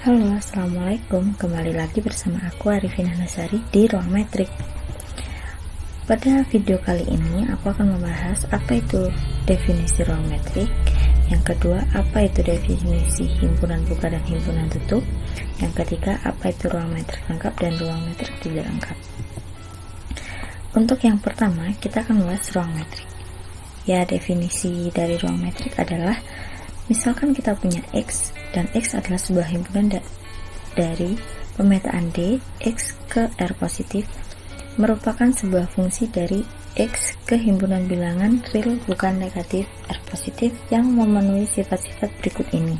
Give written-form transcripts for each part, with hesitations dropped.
Halo, assalamualaikum. Kembali lagi bersama aku Arifin Hanasari di Ruang Metrik. Pada video kali ini aku akan membahas apa itu definisi ruang metrik. Yang kedua, apa itu definisi himpunan buka dan himpunan tutup. Yang ketiga, apa itu ruang metrik lengkap dan ruang metrik tidak lengkap. Untuk yang pertama, kita akan membahas ruang metrik. Ya, definisi dari ruang metrik adalah misalkan kita punya X, dan X adalah sebuah himpunan dari pemetaan D, X ke R positif, merupakan sebuah fungsi dari X ke himpunan bilangan real bukan negatif R positif yang memenuhi sifat-sifat berikut ini.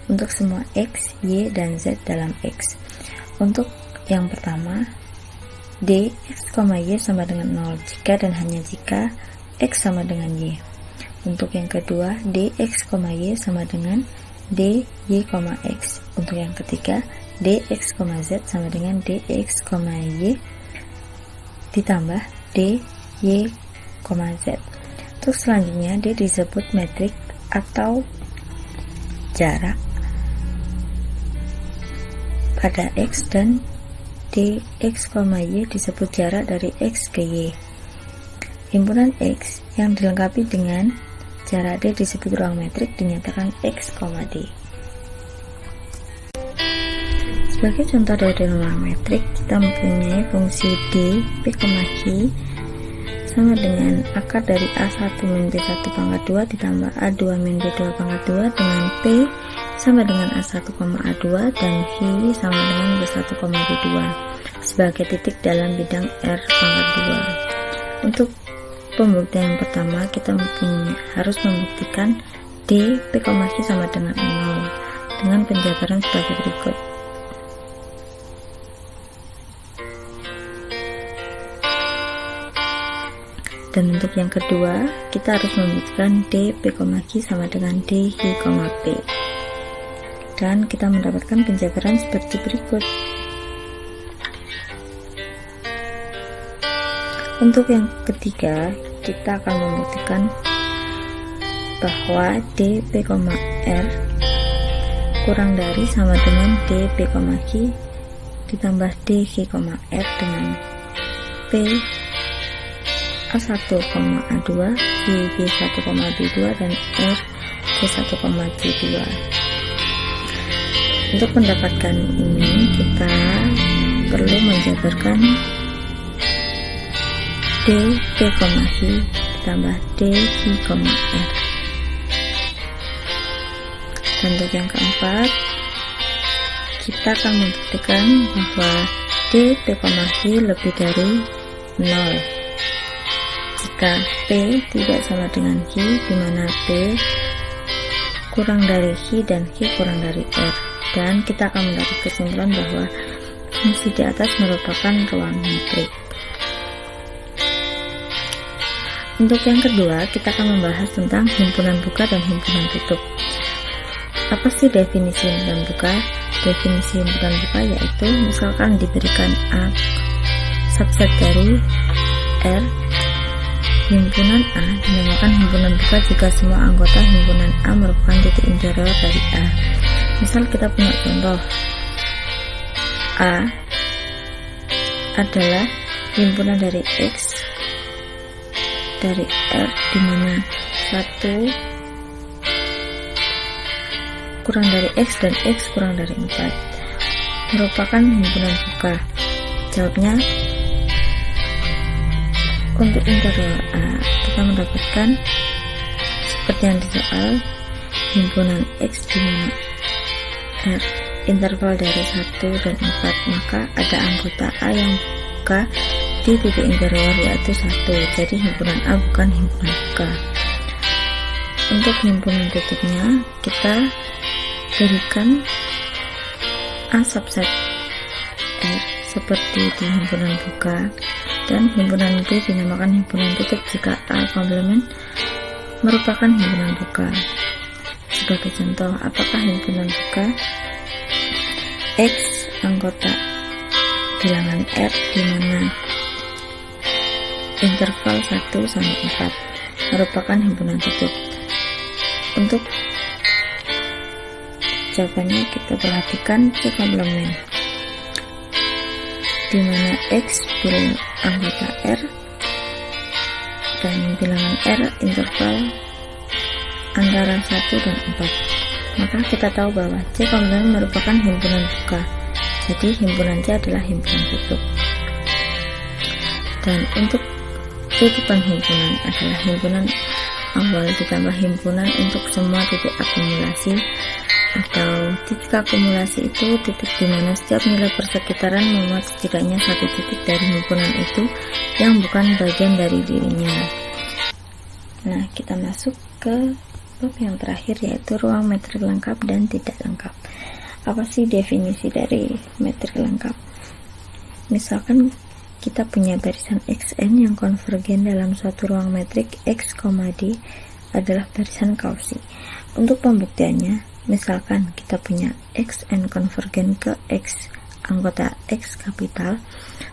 Untuk semua X, Y, dan Z dalam X. Untuk yang pertama, D, X, Y sama dengan 0 jika dan hanya jika X sama dengan Y. Untuk yang kedua, dx, y sama dengan dy, x. Untuk yang ketiga, dx, z sama dengan dx, y ditambah dy, z. Untuk selanjutnya, D disebut metrik atau jarak pada X dan dx, y disebut jarak dari X ke Y. Himpunan X yang dilengkapi dengan jarak D disebut ruang metrik dinyatakan X, D. Sebagai contoh dari ruang metrik, kita mempunyai fungsi D, P, Q sama dengan akar dari A1 min B1 pangkat 2 ditambah A2 min B2 pangkat 2 dengan P sama dengan A1, A2 dan Q sama dengan B1, B2 sebagai titik dalam bidang R pangkat 2. Untuk pembuktian yang pertama, kita harus membuktikan D, P, Q sama dengan 0 dengan penjabaran sebagai berikut. Dan untuk yang kedua, kita harus membuktikan D, P, Q sama dengan D, Q, P. Dan kita mendapatkan penjabaran seperti berikut. Untuk yang ketiga, kita akan membuktikan bahwa D, P, R kurang dari sama dengan D, P, Q ditambah D, Q, R dengan P A1, A2, Q, B1, B2 dan R, C1, C2. Untuk mendapatkan ini, kita perlu menjabarkan D, P, Q ditambah D, Q, R. Dan untuk yang keempat, kita akan membuktikan bahwa D, P, Q lebih dari 0 jika P tidak sama dengan Q, di mana P kurang dari Q dan Q kurang dari R. Dan kita akan mendapat kesimpulan bahwa fungsi di atas merupakan ruang metrik. Untuk yang kedua, kita akan membahas tentang himpunan buka dan himpunan tutup. Apa sih definisi himpunan buka? Definisi himpunan buka yaitu misalkan diberikan A subset dari R, himpunan A dinamakan himpunan buka jika semua anggota himpunan A merupakan titik interior dari A. Misal kita punya contoh A adalah himpunan dari X dari R, di mana 1 kurang dari X dan X kurang dari 4 merupakan himpunan buka. Jawabnya, untuk interior A kita mendapatkan seperti yang di soal, himpunan X di mana R interval dari 1 dan 4, maka ada anggota A yang buka di titik interior yaitu 1, jadi himpunan A bukan himpunan buka. Untuk himpunan tutupnya, kita berikan A subset R seperti di himpunan buka, dan himpunan B dinamakan himpunan tutup jika A komplement merupakan himpunan buka. Sebagai contoh, apakah himpunan buka? X anggota bilangan R di mana interval 1 sampai 4 merupakan himpunan tutup. Untuk Jawabannya kita perhatikan C komplement, di mana X bilangan anggota R dan bilangan R interval antara 1 dan 4. Maka kita tahu bahwa C komplement merupakan himpunan buka, jadi himpunan C adalah himpunan tutup. Dan untuk tutupan himpunan adalah himpunan awal ditambah himpunan untuk semua titik akumulasi, atau titik akumulasi itu titik di mana setiap nilai persekitaran memuat setidaknya satu titik dari himpunan itu yang bukan bagian dari dirinya. Nah, kita masuk ke bab yang terakhir, yaitu ruang metrik lengkap dan tidak lengkap. Apa sih definisi dari metrik lengkap? Misalkan kita punya barisan Xn yang konvergen dalam suatu ruang metrik X, D adalah barisan kausi. Untuk pembuktiannya, misalkan kita punya Xn konvergen ke X anggota X kapital,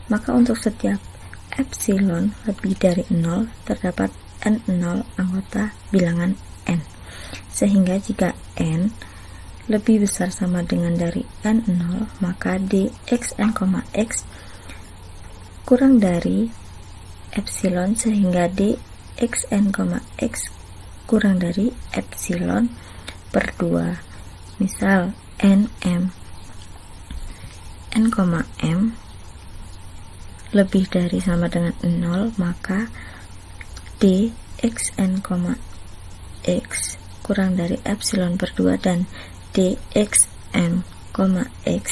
maka untuk setiap epsilon lebih dari 0 terdapat N0 anggota bilangan N. Sehingga jika N lebih besar sama dengan dari N0, maka dxn, X kurang dari epsilon, sehingga dxn, X kurang dari epsilon per 2. Misal n m lebih dari sama dengan 0, maka dxn, X kurang dari epsilon per 2 dan dxm, X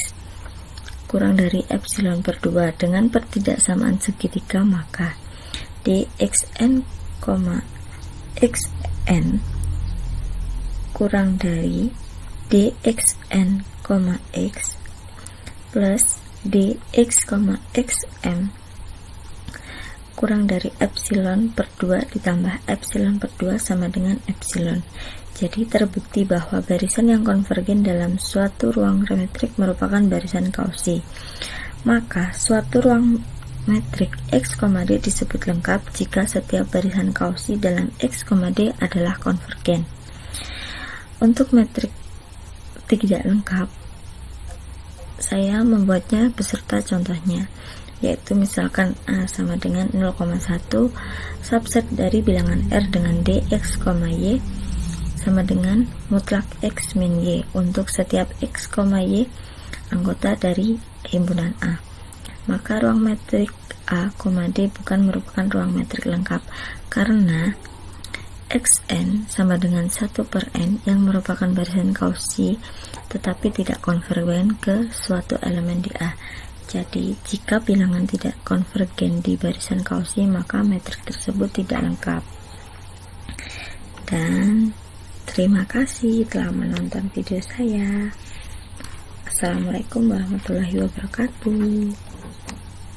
kurang dari epsilon per 2 dengan pertidaksamaan segitiga, maka dxn, xn kurang dari dxn, X plus dx, xm kurang dari epsilon per 2 ditambah epsilon per 2 sama dengan epsilon. Jadi terbukti bahwa barisan yang konvergen dalam suatu ruang metrik merupakan barisan kausi. Maka suatu ruang metrik X, D disebut lengkap jika setiap barisan kausi dalam X, D adalah konvergen. Untuk metrik tidak lengkap, saya membuatnya beserta contohnya, yaitu misalkan A sama dengan 0,1 subset dari bilangan R dengan dx, y sama dengan mutlak X min Y untuk setiap X, Y anggota dari himpunan A. Maka ruang metrik A, D bukan merupakan ruang metrik lengkap karena Xn sama dengan 1 per N yang merupakan barisan kausi tetapi tidak konvergen ke suatu elemen di A. Jadi jika bilangan tidak konvergen di barisan kausi, maka metrik tersebut tidak lengkap. Dan terima kasih telah menonton video saya. Assalamualaikum warahmatullahi wabarakatuh.